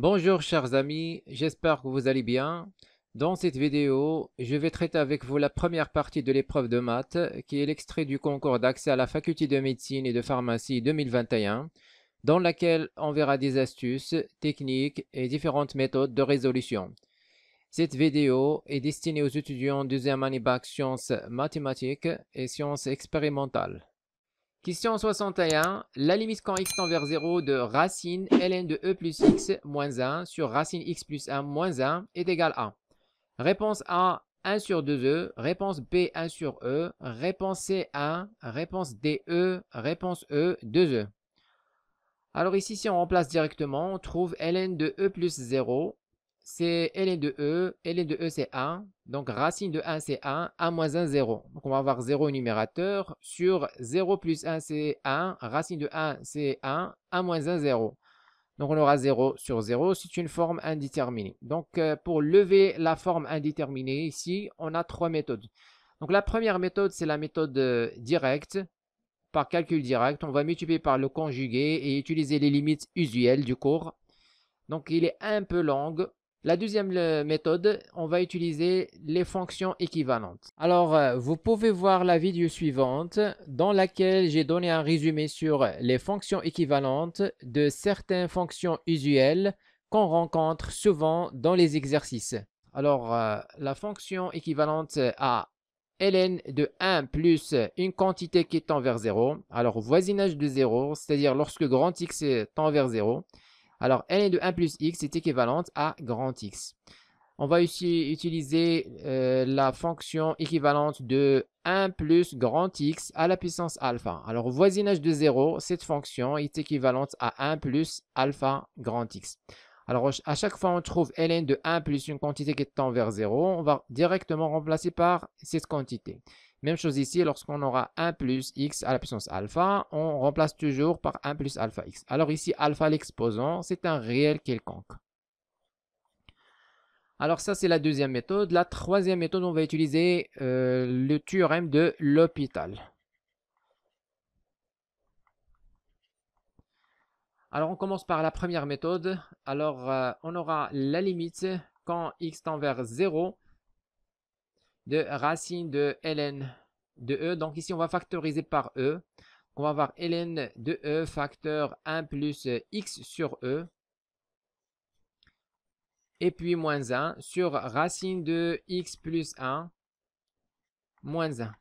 Bonjour chers amis, j'espère que vous allez bien. Dans cette vidéo, je vais traiter avec vous la première partie de l'épreuve de maths, qui est l'extrait du concours d'accès à la faculté de médecine et de pharmacie 2021, dans laquelle on verra des astuces, techniques et différentes méthodes de résolution. Cette vidéo est destinée aux étudiants deuxième année bac sciences mathématiques et sciences expérimentales. Question 61. La limite quand x tend vers 0 de racine ln de e plus x moins 1 sur racine x plus 1 moins 1 est égale à. Réponse A, 1 sur 2e. Réponse B, 1 sur e. Réponse C, 1. Réponse D, e. Réponse E, 2e. Alors ici, si on remplace directement, on trouve ln de e plus 0. C'est ln de e. Ln de e, c'est 1. Donc racine de 1, c'est 1. 1 moins 1, 0. Donc on va avoir 0 au numérateur. Sur 0 plus 1, c'est 1. Racine de 1, c'est 1. 1 moins 1, 0. Donc on aura 0 sur 0. C'est une forme indéterminée. Donc pour lever la forme indéterminée, ici, on a trois méthodes. Donc la première méthode, c'est la méthode directe. Par calcul direct, on va multiplier par le conjugué et utiliser les limites usuelles du cours. Donc, il est un peu long. La deuxième méthode, on va utiliser les fonctions équivalentes. Alors, vous pouvez voir la vidéo suivante dans laquelle j'ai donné un résumé sur les fonctions équivalentes de certaines fonctions usuelles qu'on rencontre souvent dans les exercices. Alors, la fonction équivalente à ln de 1 plus une quantité qui tend vers 0. Alors, voisinage de 0, c'est-à-dire lorsque grand X tend vers 0. Alors, ln de 1 plus x est équivalente à grand X. On va aussi utiliser la fonction équivalente de 1 plus grand X à la puissance alpha. Alors, au voisinage de 0, cette fonction est équivalente à 1 plus alpha grand X. Alors, à chaque fois on trouve ln de 1 plus une quantité qui tend vers 0, on va directement remplacer par cette quantité. Même chose ici, lorsqu'on aura 1 plus x à la puissance alpha, on remplace toujours par 1 plus alpha x. Alors ici, alpha l'exposant, c'est un réel quelconque. Alors ça, c'est la deuxième méthode. La troisième méthode, on va utiliser le théorème de L'Hopital. Alors on commence par la première méthode. Alors on aura la limite quand x tend vers 0 de racine de ln de e. Donc ici, on va factoriser par e. On va avoir ln de e facteur 1 plus x sur e. Et puis moins 1 sur racine de x plus 1 moins 1.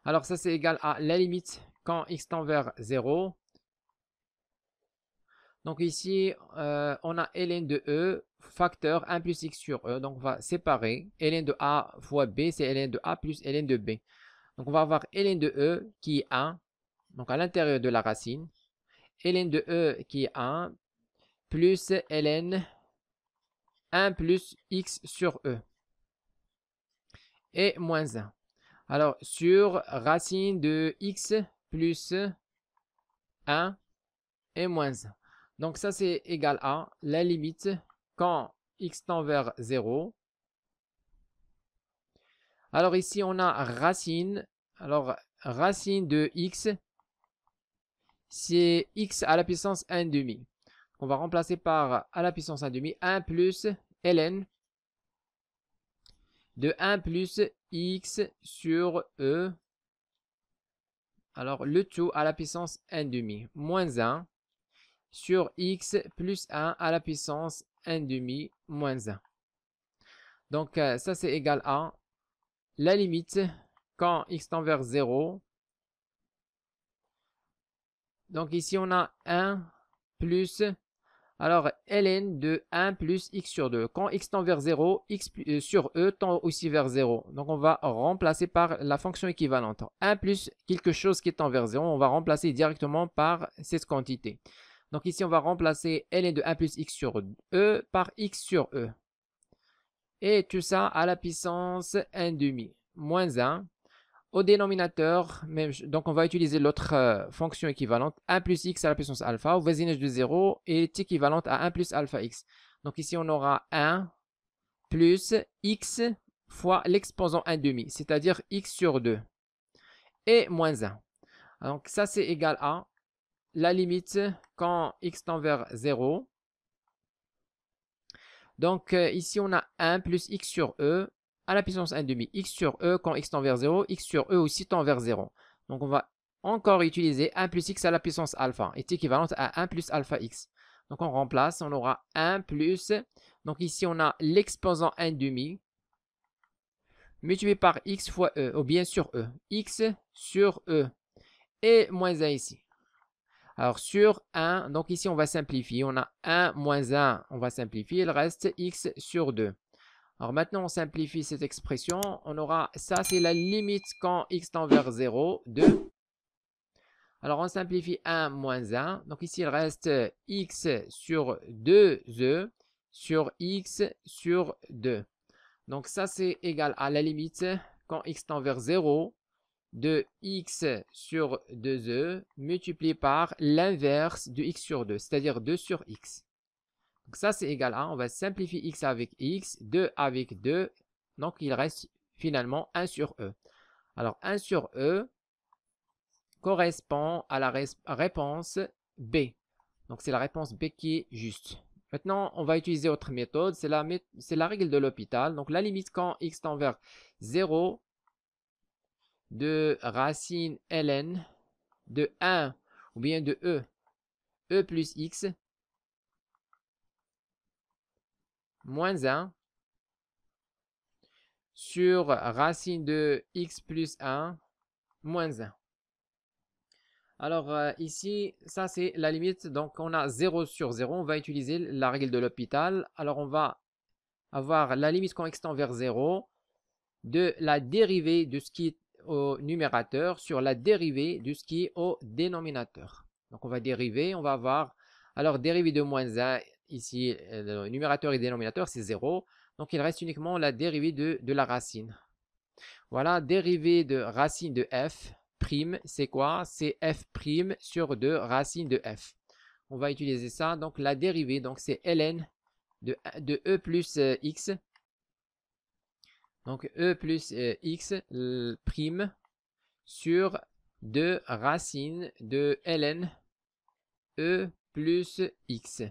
Alors ça, c'est égal à la limite quand x tend vers 0. Donc ici, on a ln de e facteur 1 plus x sur e. Donc on va séparer. Ln de a fois b, c'est ln de a plus ln de b. Donc on va avoir ln de e qui est 1, donc à l'intérieur de la racine. Ln de e qui est 1 plus ln 1 plus x sur e. Et moins 1. Alors, sur racine de x plus 1 et moins 1. Donc, ça, c'est égal à la limite quand x tend vers 0. Alors, ici, on a racine. Alors, racine de x, c'est x à la puissance 1 demi. On va remplacer par à la puissance 1 demi 1 plus ln de 1 plus x sur e. Alors, le tout à la puissance 1 demi moins 1 sur x plus 1 à la puissance 1 demi moins 1. Donc, ça, c'est égal à la limite quand x tend vers 0. Donc, ici, on a 1 plus, alors, ln de 1 plus x sur 2. Quand x tend vers 0, x sur e tend aussi vers 0. Donc, on va remplacer par la fonction équivalente. 1 plus quelque chose qui tend vers 0, on va remplacer directement par cette quantité. Donc ici, on va remplacer ln de 1 plus x sur e par x sur e. Et tout ça à la puissance 1 demi, moins 1. Au dénominateur, donc on va utiliser l'autre fonction équivalente. 1 plus x à la puissance alpha, au voisinage de 0, est équivalente à 1 plus alpha x. Donc ici, on aura 1 plus x fois l'exposant 1 demi, c'est-à-dire x sur 2. Et moins 1. Donc ça, c'est égal à la limite quand x tend vers 0. Donc ici, on a 1 plus x sur e à la puissance 1 demi. X sur e quand x tend vers 0, x sur e aussi tend vers 0. Donc on va encore utiliser 1 plus x à la puissance alpha, est équivalente à 1 plus alpha x. Donc on remplace, on aura 1 plus, donc ici on a l'exposant 1 demi, multiplié par x fois e, ou bien sur e. X sur e, et moins 1 ici. Alors sur 1, donc ici on va simplifier, on a 1 moins 1, on va simplifier, il reste x sur 2. Alors maintenant on simplifie cette expression, on aura, ça c'est la limite quand x tend vers 0, 2. Alors on simplifie 1 moins 1, donc ici il reste x sur 2e sur x sur 2. Donc ça c'est égal à la limite quand x tend vers 0 de x sur 2e multiplié par l'inverse de x sur 2, c'est-à-dire 2 sur x. Donc ça c'est égal à, on va simplifier x avec x, 2 avec 2, donc il reste finalement 1 sur e. Alors 1 sur e correspond à la réponse B. Donc c'est la réponse B qui est juste. Maintenant, on va utiliser autre méthode, c'est la règle de l'hôpital. Donc la limite quand x tend vers 0 de racine ln de 1 ou bien de e plus x moins 1 sur racine de x plus 1 moins 1. Alors ici, ça c'est la limite, donc on a 0 sur 0, on va utiliser la règle de l'hôpital. Alors on va avoir la limite quand x tend vers 0 de la dérivée de ce qui est au numérateur sur la dérivée de ce qui est au dénominateur. Donc on va dériver, on va avoir, alors dérivée de moins 1, ici le numérateur et dénominateur c'est 0, donc il reste uniquement la dérivée de la racine. Voilà, dérivée de racine de f prime, c'est quoi? C'est f prime sur 2 racine de f. On va utiliser ça, donc la dérivée, donc c'est ln de e plus x. Donc e plus x prime sur 2 racines de ln e plus x.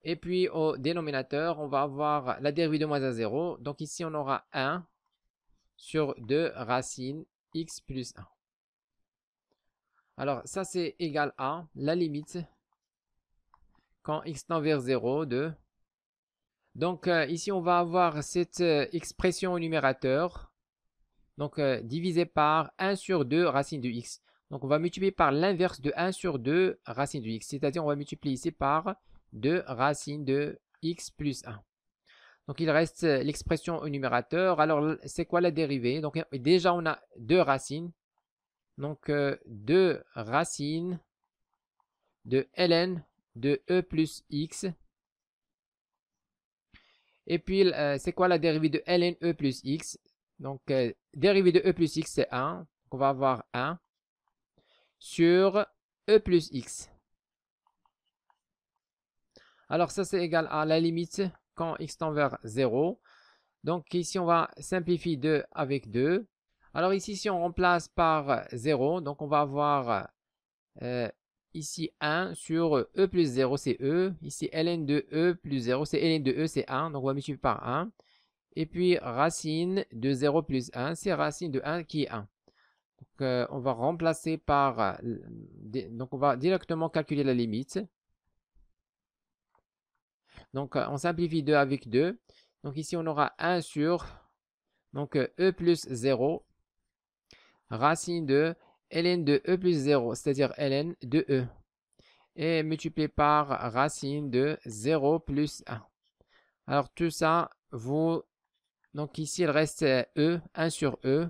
Et puis au dénominateur, on va avoir la dérivée de moins à 0. Donc ici, on aura 1 sur 2 racines x plus 1. Alors ça, c'est égal à la limite quand x tend vers 0 de... Donc ici, on va avoir cette expression au numérateur. Donc divisé par 1 sur 2 racine de x. Donc on va multiplier par l'inverse de 1 sur 2 racine de x. C'est-à-dire on va multiplier ici par 2 racine de x plus 1. Donc il reste l'expression au numérateur. Alors c'est quoi la dérivée? Donc déjà on a 2 racines. Donc 2 racines de ln de e plus x. Et puis c'est quoi la dérivée de ln e plus x? Donc dérivée de e plus x c'est 1. Donc, on va avoir 1 sur e plus x. Alors ça c'est égal à la limite quand x tend vers 0. Donc ici on va simplifier 2 avec 2. Alors ici si on remplace par 0, donc on va avoir ici 1 sur e plus 0 c'est e. Ici ln de e plus 0 c'est ln de e c'est 1. Donc on va multiplier par 1. Et puis racine de 0 plus 1 c'est racine de 1 qui est 1. Donc on va remplacer par... donc on va directement calculer la limite. Donc, on simplifie 2 avec 2. Donc, ici, on aura 1 sur donc, e plus 0, racine de ln de e plus 0, c'est-à-dire ln de e. Et multiplié par racine de 0 plus 1. Alors, tout ça, vous... Donc, ici, il reste e, 1 sur e.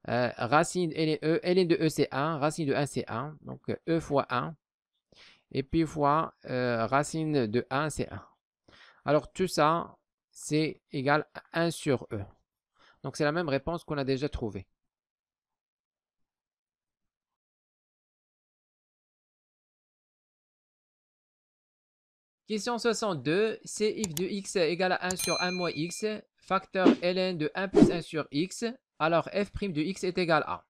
Racine ln de e, c'est 1. Racine de 1, c'est 1. Donc, e fois 1. Et puis, fois racine de 1, c'est 1. Alors tout ça, c'est égal à 1 sur e. Donc c'est la même réponse qu'on a déjà trouvée. Question 62, c'est if de x égale à 1 sur 1 moins x, facteur ln de 1 plus 1 sur x, alors f' de x est égal à.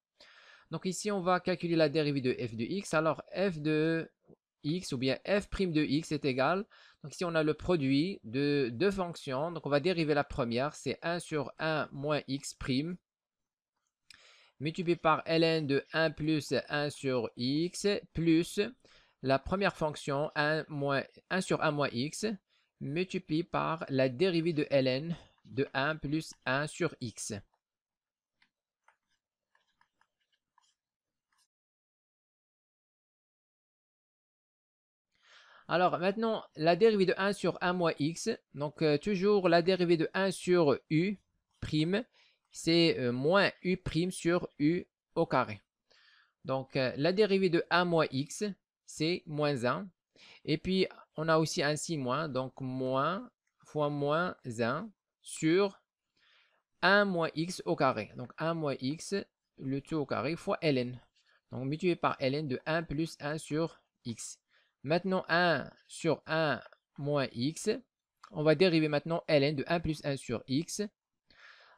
Donc ici, on va calculer la dérivée de f de x. Alors f de x ou bien f' de x est égal. Donc ici, on a le produit de deux fonctions. Donc on va dériver la première, c'est 1 sur 1 moins x prime, multiplié par ln de 1 plus 1 sur x, plus la première fonction 1 sur 1 moins x, multiplié par la dérivée de ln de 1 plus 1 sur x. Alors maintenant, la dérivée de 1 sur 1 moins x, donc toujours la dérivée de 1 sur u prime, c'est moins u prime sur u au carré. Donc la dérivée de 1 moins x, c'est moins 1. Et puis on a aussi un signe moins, donc moins fois moins 1 sur 1 moins x au carré. Donc 1 moins x, le tout au carré, fois ln. Donc multiplié par ln de 1 plus 1 sur x. Maintenant 1 sur 1 moins x, on va dériver maintenant ln de 1 plus 1 sur x.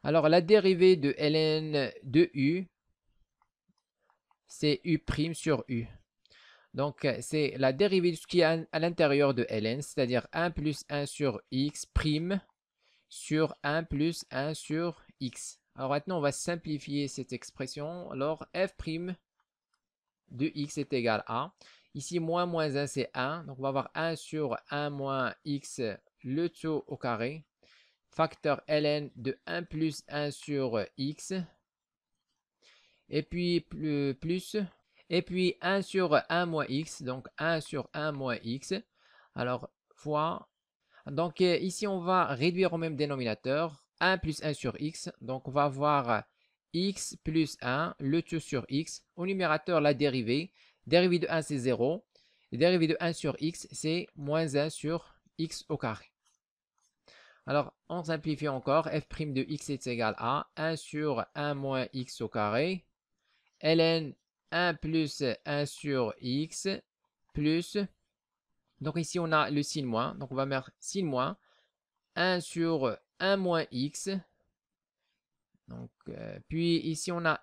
Alors la dérivée de ln de u, c'est u' sur u. Donc c'est la dérivée de ce qui est à l'intérieur de ln, c'est-à-dire 1 plus 1 sur x prime sur 1 plus 1 sur x. Alors maintenant, on va simplifier cette expression. Alors, f' de x est égal à, ici, moins 1, c'est 1. Donc, on va avoir 1 sur 1 moins x, le tout au carré. Facteur ln de 1 plus 1 sur x. Et puis, plus. Et puis, 1 sur 1 moins x. Donc, 1 sur 1 moins x. Alors, fois. Donc, ici, on va réduire au même dénominateur. 1 plus 1 sur x. Donc, on va avoir x plus 1, le tout sur x. Au numérateur, la dérivée. Dérivée de 1, c'est 0. Dérivée de 1 sur x, c'est moins 1 sur x au carré. Alors, on simplifie encore. F' de x est égal à 1 sur 1 moins x au carré. Ln 1 plus 1 sur x plus. Donc, ici, on a le signe moins. Donc, on va mettre signe moins. 1 sur 1 moins x. Donc, puis ici, on a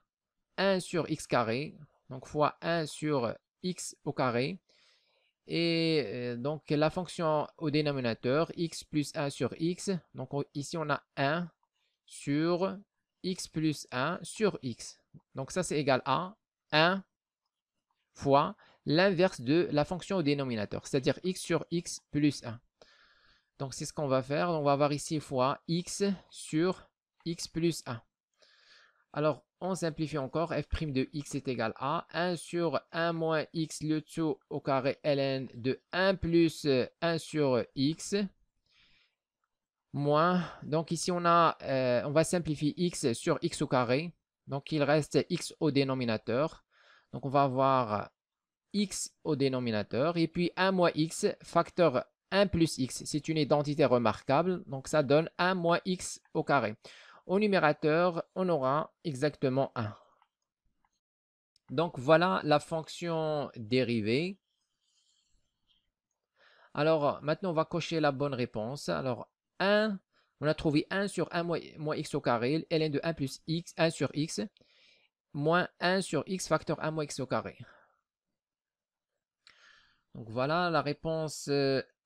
1 sur x carré. Donc, fois 1 sur x au carré. Et donc, la fonction au dénominateur, x plus 1 sur x. Donc, ici, on a 1 sur x plus 1 sur x. Donc, ça, c'est égal à 1 fois l'inverse de la fonction au dénominateur, c'est-à-dire x sur x plus 1. Donc, c'est ce qu'on va faire. On va avoir ici fois x sur x plus 1. Alors, on simplifie encore. F' de x est égal à 1 sur 1 moins x le tout au carré ln de 1 plus 1 sur x moins. Donc, ici, on va simplifier x sur x au carré. Donc, il reste x au dénominateur. Donc, on va avoir x au dénominateur. Et puis, 1 moins x, facteur 1 plus x. C'est une identité remarquable. Donc, ça donne 1 moins x au carré. Au numérateur, on aura exactement 1. Donc, voilà la fonction dérivée. Alors, maintenant, on va cocher la bonne réponse. Alors, 1, on a trouvé 1 sur 1 moins x au carré, ln de 1 plus x, 1 sur x, moins 1 sur x facteur 1 moins x au carré. Donc, voilà la réponse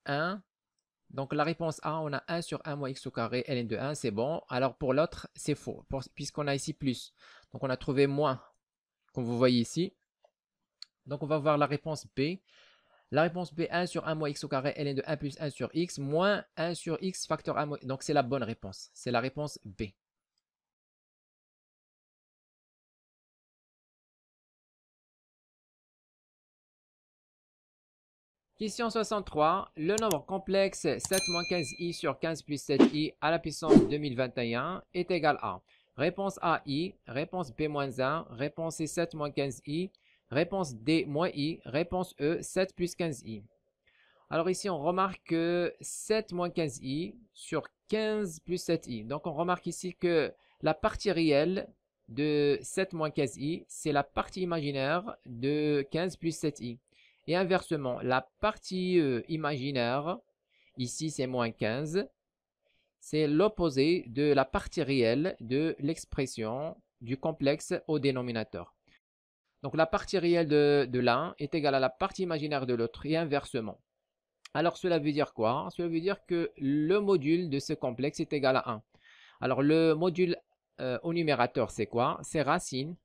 1. Donc, la réponse A, on a 1 sur 1 moins x au carré, ln de 1, c'est bon. Alors, pour l'autre, c'est faux, puisqu'on a ici plus. Donc, on a trouvé moins, comme vous voyez ici. Donc, on va voir la réponse B. La réponse B, 1 sur 1 moins x au carré, ln de 1 plus 1 sur x, moins 1 sur x facteur 1 moins. Donc, c'est la bonne réponse. C'est la réponse B. Question 63. Le nombre complexe 7 moins 15i sur 15 plus 7i à la puissance 2021 est égal à réponse A i, réponse B moins 1, réponse C 7 moins 15i, réponse D moins i, réponse E 7 plus 15i. Alors ici, on remarque que 7 moins 15i sur 15 plus 7i. Donc, on remarque ici que la partie réelle de 7 moins 15i, c'est la partie imaginaire de 15 plus 7i. Et inversement, la partie imaginaire, ici c'est moins 15, c'est l'opposé de la partie réelle de l'expression du complexe au dénominateur. Donc la partie réelle de l'un est égale à la partie imaginaire de l'autre et inversement. Alors cela veut dire quoi? Cela veut dire que le module de ce complexe est égal à 1. Alors le module au numérateur, c'est quoi? C'est racine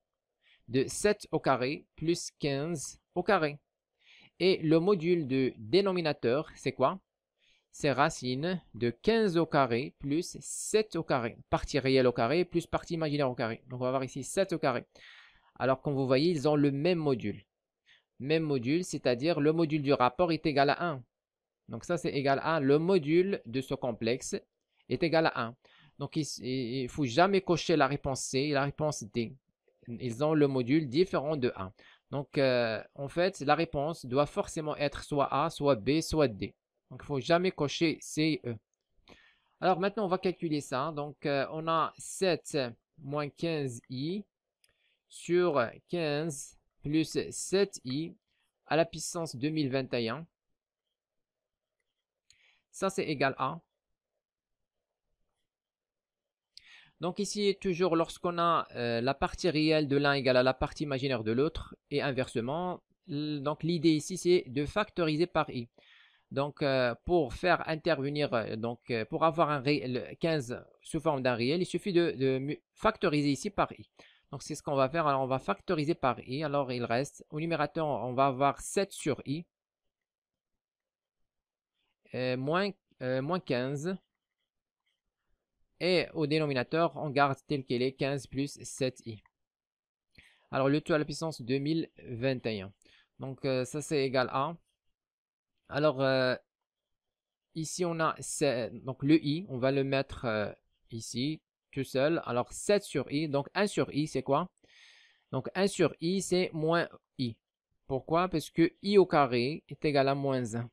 de 7 au carré plus 15 au carré. Et le module de dénominateur, c'est quoi? C'est racine de 15 au carré plus 7 au carré. Partie réelle au carré plus partie imaginaire au carré. Donc on va avoir ici 7 au carré. Alors comme vous voyez, ils ont le même module. Même module, c'est-à-dire le module du rapport est égal à 1. Donc ça c'est égal à 1. Le module de ce complexe est égal à 1. Donc il ne faut jamais cocher la réponse C et la réponse D. Ils ont le module différent de 1. Donc en fait, la réponse doit forcément être soit A, soit B, soit D. Donc il ne faut jamais cocher C et E. Alors maintenant, on va calculer ça. Donc on a 7 moins 15i sur 15 plus 7i à la puissance 2021. Ça, c'est égal à. Donc ici, toujours lorsqu'on a la partie réelle de l'un égale à la partie imaginaire de l'autre et inversement. Donc l'idée ici, c'est de factoriser par i. Donc pour faire intervenir, pour avoir un 15 sous forme d'un réel, il suffit de factoriser ici par i. Donc c'est ce qu'on va faire. Alors on va factoriser par i. Alors il reste, au numérateur, on va avoir 7 sur i moins 15. Et au dénominateur, on garde tel qu'il est 15 plus 7i. Alors le tout à la puissance 2021. Donc ça c'est égal à. Alors ici on a donc le i, on va le mettre ici tout seul. Alors 7 sur i, donc 1 sur i c'est quoi? Donc 1 sur i c'est moins i. Pourquoi? Parce que i au carré est égal à moins 1.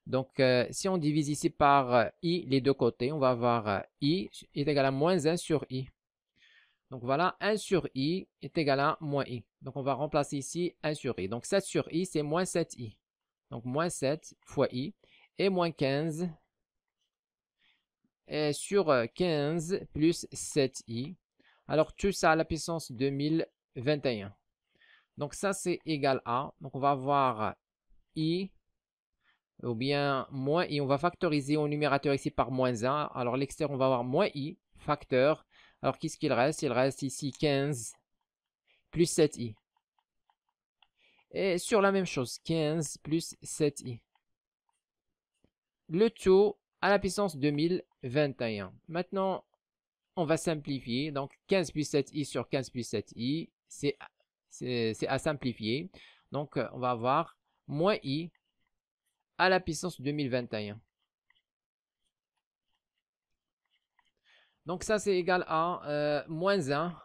Donc, si on divise ici par i les deux côtés, on va avoir i est égal à moins 1 sur i. Donc voilà, 1 sur i est égal à moins i. Donc on va remplacer ici 1 sur i. Donc 7 sur i, c'est moins 7i. Donc moins 7 fois i et moins 15 et sur 15 plus 7i. Alors tout ça à la puissance 2021. Donc ça c'est égal à, donc on va avoir i ou bien moins i, on va factoriser au numérateur ici par moins 1. Alors l'extérieur, on va avoir moins i, facteur. Alors qu'est-ce qu'il reste? Il reste ici 15 plus 7i. Et sur la même chose, 15 plus 7i. Le tout à la puissance 2021. Maintenant, on va simplifier. Donc 15 plus 7i sur 15 plus 7i, c'est à simplifier. Donc on va avoir moins i à la puissance 2021. Donc ça c'est égal à moins 1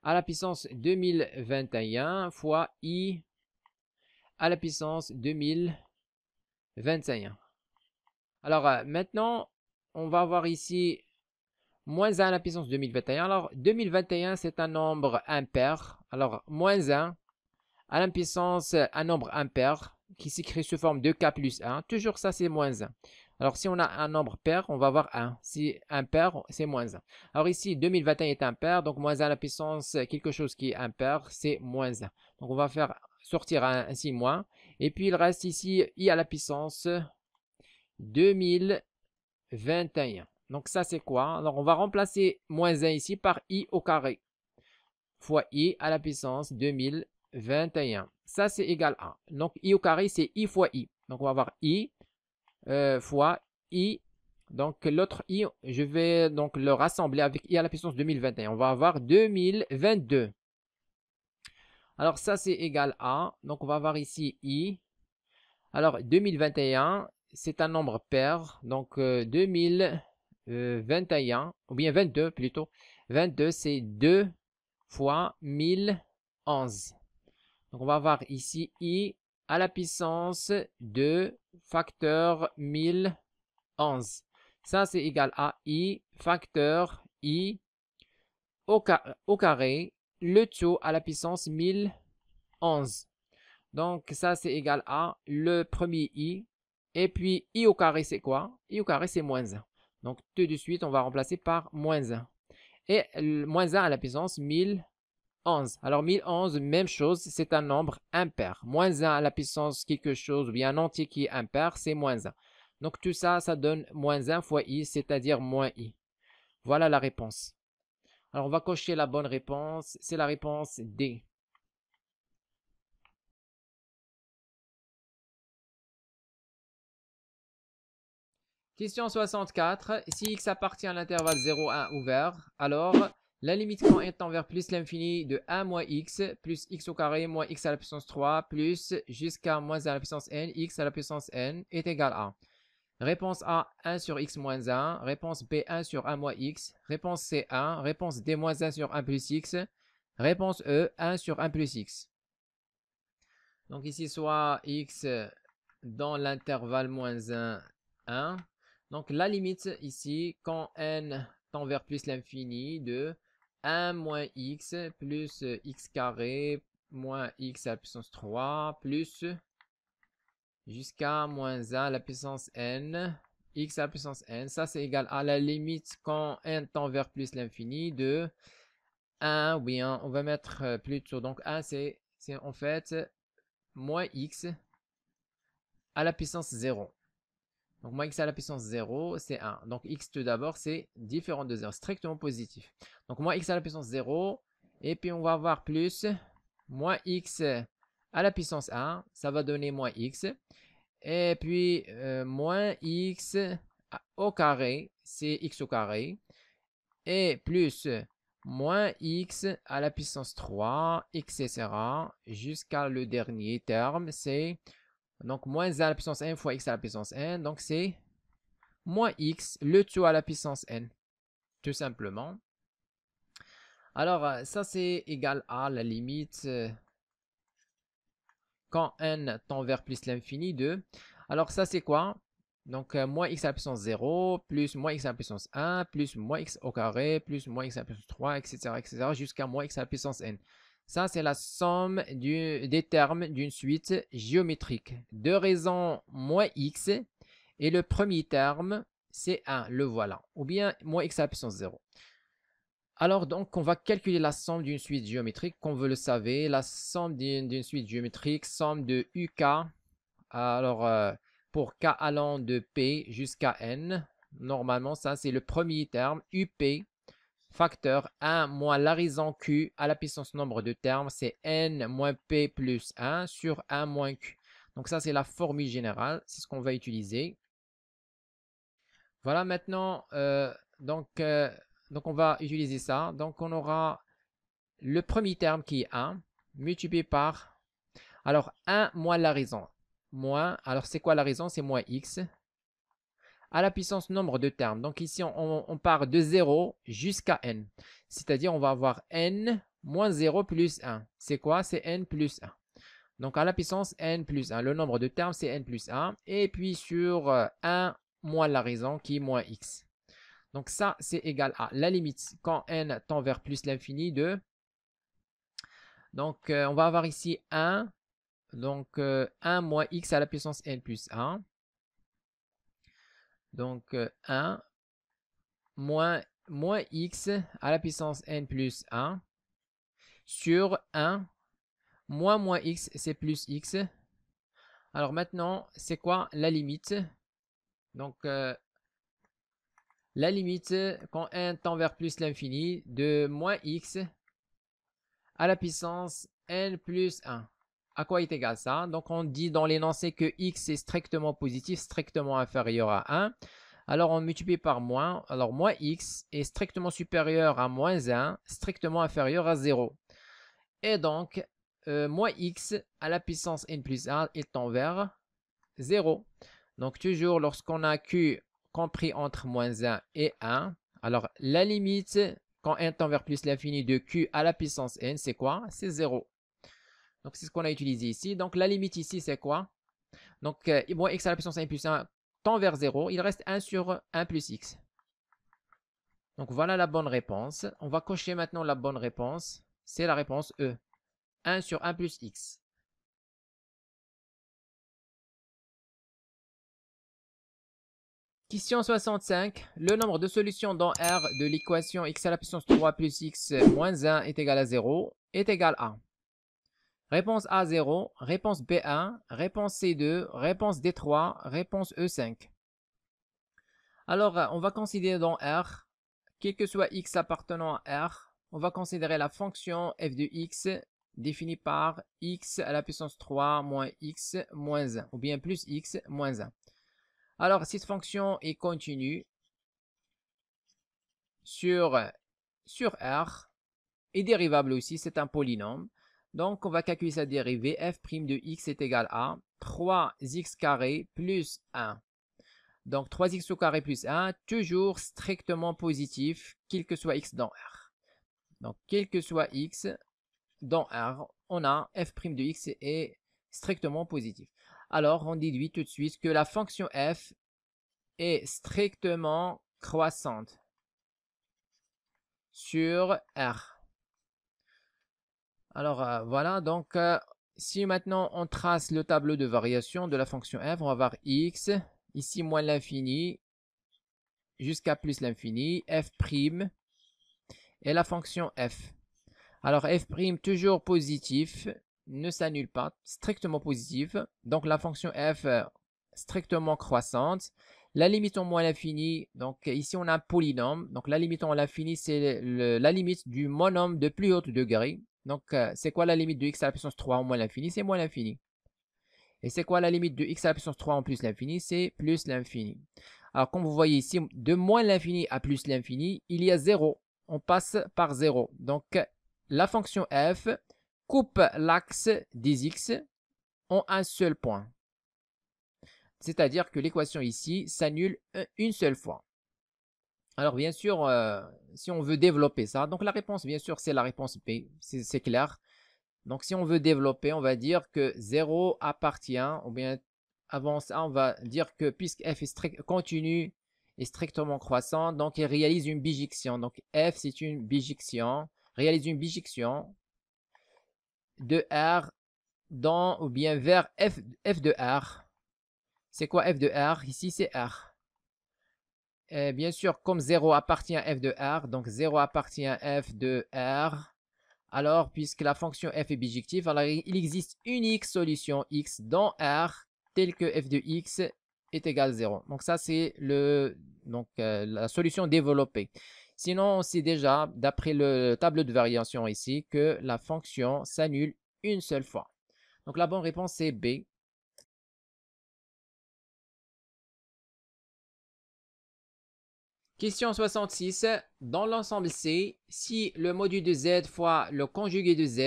à la puissance 2021 fois i à la puissance 2021. Alors maintenant, on va avoir ici moins 1 à la puissance 2021. Alors 2021 c'est un nombre impair. Alors moins 1 à la puissance un nombre impair qui s'écrit sous forme de k plus 1. Toujours ça c'est moins 1. Alors si on a un nombre pair, on va avoir 1. Si impair, c'est moins 1. Alors ici 2021 est impair, donc moins 1 à la puissance quelque chose qui est impair, c'est moins 1. Donc on va faire sortir ainsi moins. Et puis il reste ici i à la puissance 2021. Donc ça c'est quoi? Alors on va remplacer moins 1 ici par i au carré fois i à la puissance 2021. Ça c'est égal à. Donc i au carré c'est i fois i. Donc on va avoir i fois i. Donc l'autre i, je vais donc le rassembler avec i à la puissance 2021. On va avoir 2022. Alors ça c'est égal à. Donc on va avoir ici i. Alors 2021, c'est un nombre pair. Donc 2021, ou bien 22 plutôt. 22 c'est 2 fois 1011. Donc on va avoir ici i à la puissance de facteur 1011. Ça c'est égal à i facteur i au carré, le tout à la puissance 1011. Donc ça c'est égal à le premier i. Et puis i au carré c'est quoi? I au carré c'est moins 1. Donc tout de suite on va remplacer par moins 1. Et moins 1 à la puissance 1011. 1011. Alors 1011, même chose, c'est un nombre impair. Moins 1 à la puissance quelque chose, ou bien un entier qui est impair, c'est moins 1. Donc tout ça, ça donne moins 1 fois i, c'est-à-dire moins i. Voilà la réponse. Alors on va cocher la bonne réponse, c'est la réponse D. Question 64. Si x appartient à l'intervalle 0, 1 ouvert, alors la limite quand n tend vers plus l'infini de 1 moins x plus x au carré moins x à la puissance 3 plus jusqu'à moins 1 à la puissance n, x à la puissance n est égal à. Réponse A, 1 sur x moins 1. Réponse B, 1 sur 1 moins x. Réponse C, 1. Réponse D, moins 1 sur 1 plus x. Réponse E, 1 sur 1 plus x. Donc ici, soit x dans l'intervalle moins 1, 1. Donc la limite ici, quand n tend vers plus l'infini de 1 moins x plus x carré moins x à la puissance 3 plus jusqu'à moins 1 à la puissance n, x à la puissance n. Ça, c'est égal à la limite quand n tend vers plus l'infini de 1, ou bien on va mettre plutôt, donc 1 c'est en fait moins x à la puissance 0. Donc moins x à la puissance 0, c'est 1. Donc x tout d'abord, c'est différent de 0, strictement positif. Donc moins x à la puissance 0, et puis on va avoir plus moins x à la puissance 1, ça va donner moins x. Et puis moins x au carré, c'est x au carré. Et plus moins x à la puissance 3, etc. Jusqu'à le dernier terme, c'est donc moins 1 à la puissance n fois x à la puissance n. Donc c'est moins x, le tout à la puissance n, tout simplement. Alors ça c'est égal à la limite quand n tend vers plus l'infini de. Alors ça c'est quoi? Donc moins x à la puissance 0 plus moins x à la puissance 1 plus moins x au carré plus moins x à la puissance 3, etc. jusqu'à moins x à la puissance n. Ça c'est la somme des termes d'une suite géométrique. De raison moins x et le premier terme c'est 1, le voilà. Ou bien moins x à la puissance 0. Alors, donc, on va calculer la somme d'une suite géométrique. Comme vous le savez, la somme d'une suite géométrique, somme de UK, alors pour K allant de P jusqu'à N, normalement, ça, c'est le premier terme, UP, facteur 1 moins la raison Q à la puissance nombre de termes, c'est N moins P plus 1 sur 1 moins Q. Donc, ça, c'est la formule générale, c'est ce qu'on va utiliser. Voilà, maintenant, donc on va utiliser ça. Donc, on aura le premier terme qui est 1 multiplié par, alors 1 moins la raison. Moins, alors c'est quoi la raison? C'est moins x à la puissance nombre de termes. Donc ici, on part de 0 jusqu'à n. C'est-à-dire, on va avoir n moins 0 plus 1. C'est quoi? C'est n plus 1. Donc à la puissance n plus 1. Le nombre de termes, c'est n plus 1. Et puis sur 1 moins la raison qui est moins x. Donc ça, c'est égal à la limite quand n tend vers plus l'infini de. Donc on va avoir ici 1. Donc 1 moins x à la puissance n plus 1. Donc 1 moins x à la puissance n plus 1 sur 1 moins x, c'est plus x. Alors maintenant, c'est quoi la limite? Donc la limite quand n tend vers plus l'infini de moins x à la puissance n plus 1. À quoi est égal ça? Donc on dit dans l'énoncé que x est strictement positif, strictement inférieur à 1. Alors on multiplie par moins. Alors moins x est strictement supérieur à moins 1, strictement inférieur à 0. Et donc moins x à la puissance n plus 1 est tend vers 0. Donc toujours lorsqu'on a q compris entre moins 1 et 1, alors la limite quand n tend vers plus l'infini de q à la puissance n, c'est quoi? C'est 0. Donc c'est ce qu'on a utilisé ici. Donc la limite ici, c'est quoi? Donc moins x à la puissance n plus 1 tend vers 0. Il reste 1 sur 1 plus x. Donc voilà la bonne réponse. On va cocher maintenant la bonne réponse. C'est la réponse E. 1 sur 1 plus x. Question 65. Le nombre de solutions dans R de l'équation x à la puissance 3 plus x moins 1 est égal à 0 est égal à. Réponse A 0, réponse B1, réponse C2, réponse D3, réponse E5. Alors, on va considérer dans R, quel que soit x appartenant à R, on va considérer la fonction f de x définie par x à la puissance 3 moins x moins 1, ou bien plus x moins 1. Alors, cette fonction est continue sur R, et dérivable aussi, c'est un polynôme. Donc, on va calculer sa dérivée. F' de x est égal à 3x carré plus 1. Donc, 3x au carré plus 1, toujours strictement positif, quel que soit x dans R. Donc, quel que soit x dans R, on a f' de x est strictement positif. Alors, on déduit tout de suite que la fonction f est strictement croissante sur R. Alors, voilà, donc si maintenant on trace le tableau de variation de la fonction f, on va voir x, ici moins l'infini, jusqu'à plus l'infini, f' et la fonction f. Alors, f' toujours positif, ne s'annule pas, strictement positif, donc la fonction f strictement croissante. La limite en moins l'infini, donc ici on a un polynôme, donc la limite en l'infini c'est la limite du monôme de plus haut degré. Donc, c'est quoi la limite de x à la puissance 3 en moins l'infini? C'est moins l'infini. Et c'est quoi la limite de x à la puissance 3 en plus l'infini? C'est plus l'infini. Alors, comme vous voyez ici, de moins l'infini à plus l'infini, il y a 0. On passe par 0. Donc, la fonction f coupe l'axe des x en un seul point. C'est-à-dire que l'équation ici s'annule une seule fois. Alors, bien sûr, si on veut développer ça, donc la réponse, bien sûr, c'est la réponse B, c'est clair. Donc, si on veut développer, on va dire que 0 appartient, ou bien avant ça, on va dire que puisque f est continu et strictement croissant, donc il réalise une bijection. Donc, f, c'est une bijection, réalise une bijection de R dans, ou bien vers f de R. C'est quoi f de R? Ici, c'est R. Et bien sûr, comme 0 appartient à f de R, donc 0 appartient à f de R, alors puisque la fonction f est bijective, alors il existe une unique solution x dans R telle que f de x est égal à 0. Donc ça, c'est la solution développée. Sinon, on sait déjà, d'après le tableau de variation ici, que la fonction s'annule une seule fois. Donc la bonne réponse, c'est B. Question 66. Dans l'ensemble C, si le module de Z fois le conjugué de Z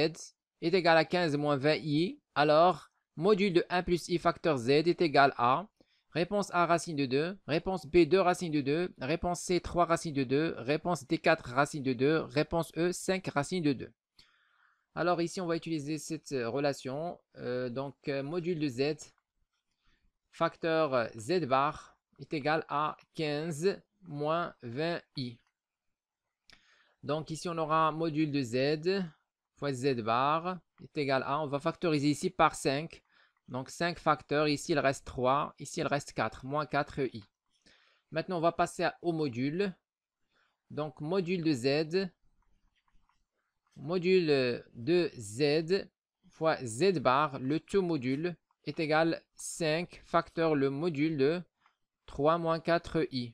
est égal à 15 moins 20i, alors module de 1 plus i facteur Z est égal à réponse A racine de 2, réponse B 2 racine de 2, réponse C 3 racine de 2, réponse D 4 racine de 2, réponse E 5 racine de 2. Alors ici, on va utiliser cette relation. Module de Z facteur Z bar est égal à 15 moins 20i. Donc ici, on aura module de z fois z bar est égal à, on va factoriser ici par 5. Donc 5 facteurs, ici il reste 3, ici il reste 4, moins 4i. Maintenant, on va passer au module. Donc module de z fois z bar, le tout module, est égal 5 facteurs le module de 3 moins 4i.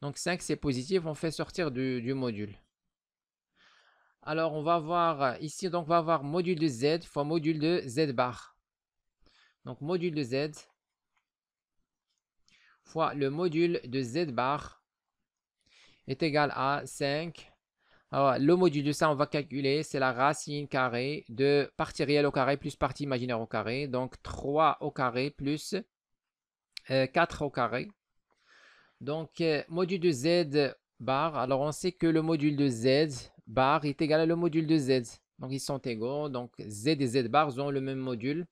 Donc 5 c'est positif, on fait sortir du module. Alors on va voir ici, donc on va avoir module de z fois module de z bar. Donc module de z fois le module de z bar est égal à 5. Alors le module de ça on va calculer, c'est la racine carrée de partie réelle au carré plus partie imaginaire au carré. Donc 3 au carré plus 4 au carré. Donc module de z bar, alors on sait que le module de z bar est égal à le module de z. Donc ils sont égaux, donc z et z bar ont le même module.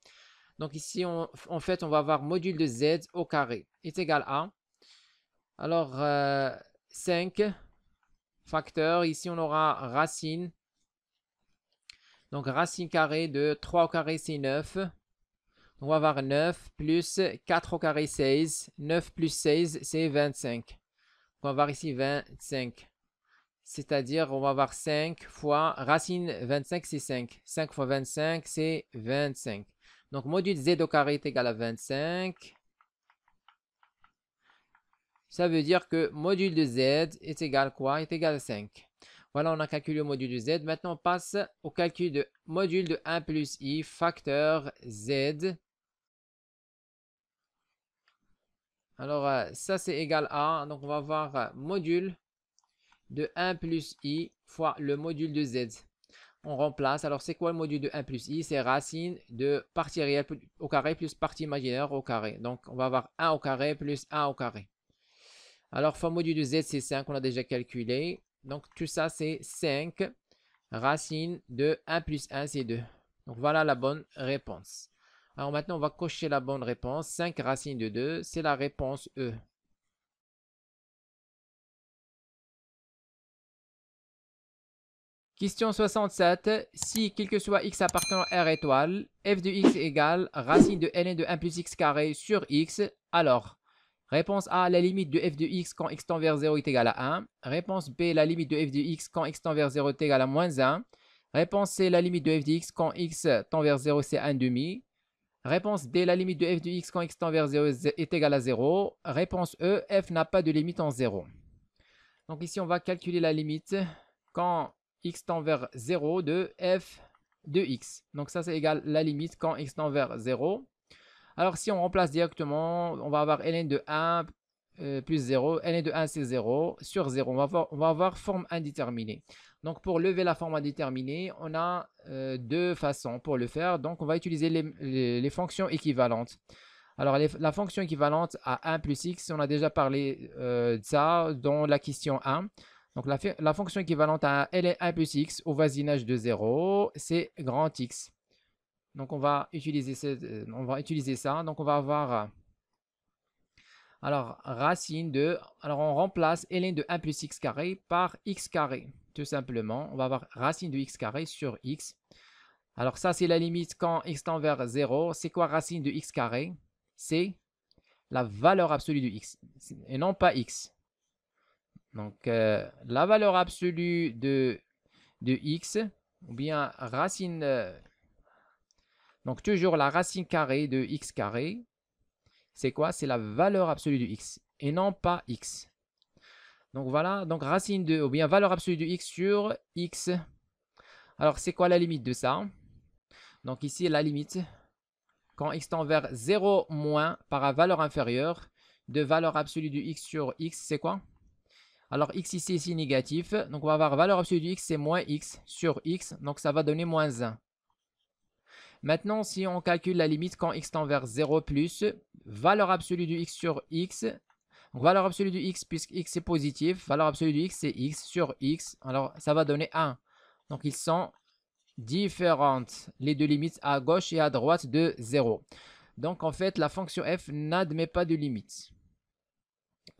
Donc ici, en fait, on va avoir module de z au carré est égal à, alors 5 facteurs, ici on aura racine. Donc racine carrée de 3 au carré c'est 9. On va avoir 9 plus 4 au carré 16. 9 plus 16 c'est 25. On va voir ici 25. C'est-à-dire, on va avoir 5 fois racine 25, c'est 5. 5 fois 25, c'est 25. Donc, module z au carré est égal à 25. Ça veut dire que module de z est égal à quoi? Est égal à 5. Voilà, on a calculé le module de z. Maintenant, on passe au calcul de module de 1 plus i facteur z. Alors, ça, c'est égal à, donc on va avoir module de 1 plus i fois le module de z. On remplace. Alors, c'est quoi le module de 1 plus i? C'est racine de partie réelle au carré plus partie imaginaire au carré. Donc, on va avoir 1 au carré plus 1 au carré. Alors, fois module de z, c'est 5, on a déjà calculé. Donc, tout ça, c'est 5. Racine de 1 plus 1, c'est 2. Donc, voilà la bonne réponse. Alors, maintenant, on va cocher la bonne réponse. 5 racine de 2, c'est la réponse E. Question 67. Si, quel que soit x appartenant à R étoile, f de x égale racine de ln de 1 plus x carré sur x, alors, réponse A, la limite de f de x quand x tend vers 0 est égale à 1. Réponse B, la limite de f de x quand x tend vers 0 est égale à moins 1. Réponse C, la limite de f de x quand x tend vers 0, c'est 1,5. Réponse D, la limite de f de x quand x tend vers 0 est égale à 0. Réponse E, f n'a pas de limite en 0. Donc ici, on va calculer la limite quand x tend vers 0 de f de x. Donc ça, c'est égal à la limite quand x tend vers 0. Alors si on remplace directement, on va avoir ln de 1 plus 0. ln de 1, c'est 0 sur 0. On va avoir forme indéterminée. Donc pour lever la forme indéterminée, on a deux façons pour le faire. Donc on va utiliser les fonctions équivalentes. Alors, la fonction équivalente à 1 plus x, on a déjà parlé de ça dans la question 1. Donc, la fonction équivalente à ln 1 plus x au voisinage de 0, c'est grand x. Donc, on va utiliser ça. Donc, on va avoir alors racine de... Alors, on remplace ln de 1 plus x carré par x carré. Tout simplement, on va avoir racine de x carré sur x. Alors, ça, c'est la limite quand x tend vers 0. C'est quoi racine de x carré? C'est la valeur absolue de x et non pas x. Donc, la valeur absolue de x, ou bien racine, donc toujours la racine carrée de x carré, c'est quoi? C'est la valeur absolue de x et non pas x. Donc voilà, donc racine de, ou bien valeur absolue de x sur x. Alors, c'est quoi la limite de ça? Donc ici, la limite, quand x tend vers 0 moins par la valeur inférieure de valeur absolue de x sur x, c'est quoi? Alors x ici, c'est négatif. Donc on va avoir valeur absolue de x, c'est moins x sur x. Donc ça va donner moins 1. Maintenant, si on calcule la limite quand x tend vers 0 plus, valeur absolue de x sur x. Donc valeur absolue de x, puisque x est positif, valeur absolue de x, c'est x sur x. Alors ça va donner 1. Donc ils sont différentes, les deux limites à gauche et à droite de 0. Donc en fait, la fonction f n'admet pas de limite.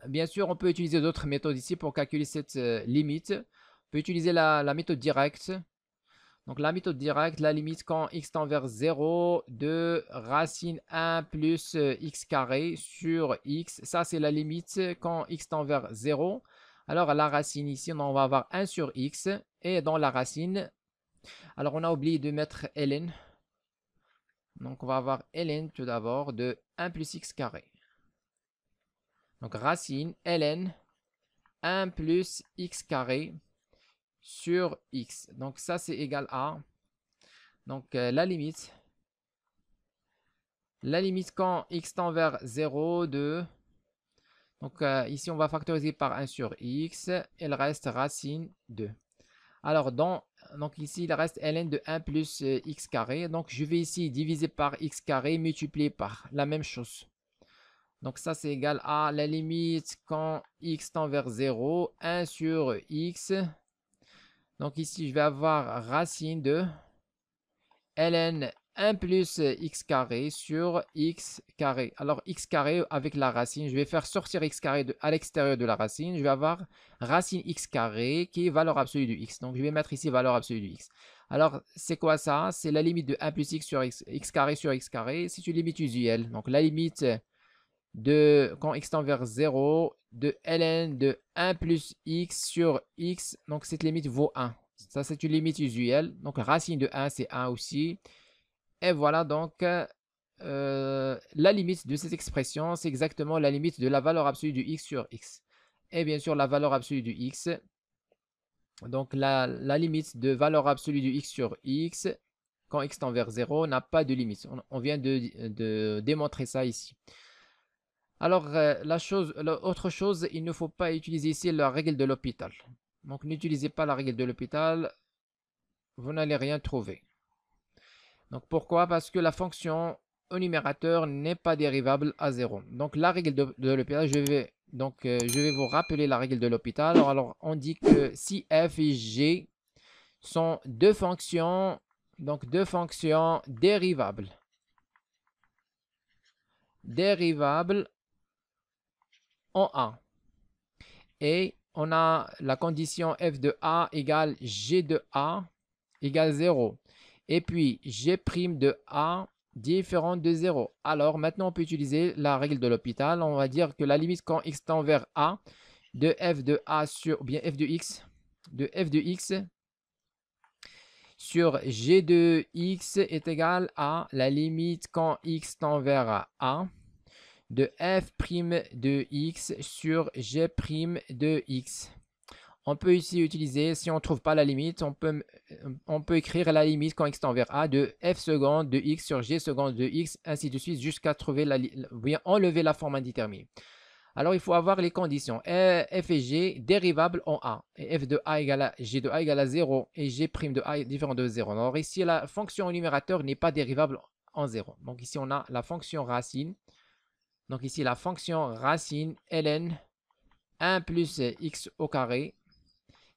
Bien sûr, on peut utiliser d'autres méthodes ici pour calculer cette limite. On peut utiliser la méthode directe. Donc la méthode directe, la limite quand x tend vers 0 de racine 1 plus x carré sur x. Ça, c'est la limite quand x tend vers 0. Alors la racine ici, on va avoir 1 sur x. Et dans la racine, alors on a oublié de mettre ln. Donc on va avoir ln tout d'abord de 1 plus x carré. Donc racine ln 1 plus x carré sur x. Donc ça, c'est égal à... Donc la limite quand x tend vers 0 de... Donc ici, on va factoriser par 1 sur x. Il reste racine 2. Alors, donc ici, il reste ln de 1 plus x carré. Donc, je vais ici diviser par x carré, multiplier par la même chose. Donc, ça, c'est égal à la limite quand x tend vers 0, 1 sur x. Donc, ici, je vais avoir racine de ln 1 plus x carré sur x carré. Alors, x carré avec la racine, je vais faire sortir x carré à l'extérieur de la racine. Je vais avoir racine x carré qui est valeur absolue de x. Donc, je vais mettre ici valeur absolue de x. Alors, c'est quoi ça? C'est la limite de 1 plus x sur x carré sur x carré. C'est une limite usuelle. Donc, la limite quand x tend vers 0, de ln de 1 plus x sur x. Donc, cette limite vaut 1. Ça, c'est une limite usuelle. Donc, racine de 1, c'est 1 aussi. Et voilà, donc, la limite de cette expression, c'est exactement la limite de la valeur absolue du x sur x. Et bien sûr, la valeur absolue du x. Donc, la limite de valeur absolue du x sur x, quand x tend vers 0, n'a pas de limite. On vient de démontrer ça ici. Alors, autre chose, il ne faut pas utiliser ici la règle de l'hôpital. Donc, n'utilisez pas la règle de l'hôpital, vous n'allez rien trouver. Donc, pourquoi? Parce que la fonction au numérateur n'est pas dérivable à 0. Donc, la règle de l'hôpital, je vais vous rappeler la règle de l'hôpital. Alors, on dit que si f et g sont deux fonctions dérivables en A. Et on a la condition f de A égale g de A égale 0. Et puis g' de A différente de 0. Alors maintenant on peut utiliser la règle de l'hôpital. On va dire que la limite quand x tend vers A de f de A sur, ou bien f de x sur g de x est égale à la limite quand x tend vers A de f' de x sur g' de x. On peut ici utiliser, si on ne trouve pas la limite, on peut écrire la limite quand x tend vers A de f seconde de x sur g seconde de x, ainsi de suite, jusqu'à trouver bien enlever la forme indéterminée. Alors, il faut avoir les conditions. F et g dérivables en A. Et f de A égale à g de A égale à 0 et g' de A est différent de 0. Alors ici, la fonction au numérateur n'est pas dérivable en 0. Donc ici, on a la fonction racine. Donc ici, la fonction racine ln 1 plus x au carré.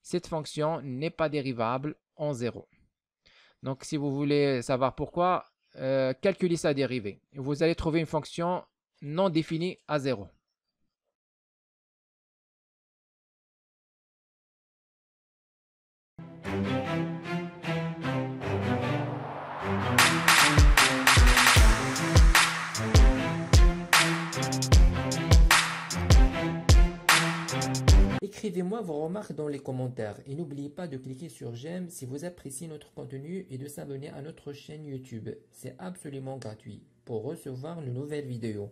Cette fonction n'est pas dérivable en 0. Donc si vous voulez savoir pourquoi, calculez sa dérivée. Vous allez trouver une fonction non définie à 0. Écrivez-moi vos remarques dans les commentaires et n'oubliez pas de cliquer sur j'aime si vous appréciez notre contenu et de s'abonner à notre chaîne YouTube. C'est absolument gratuit pour recevoir de nouvelles vidéos.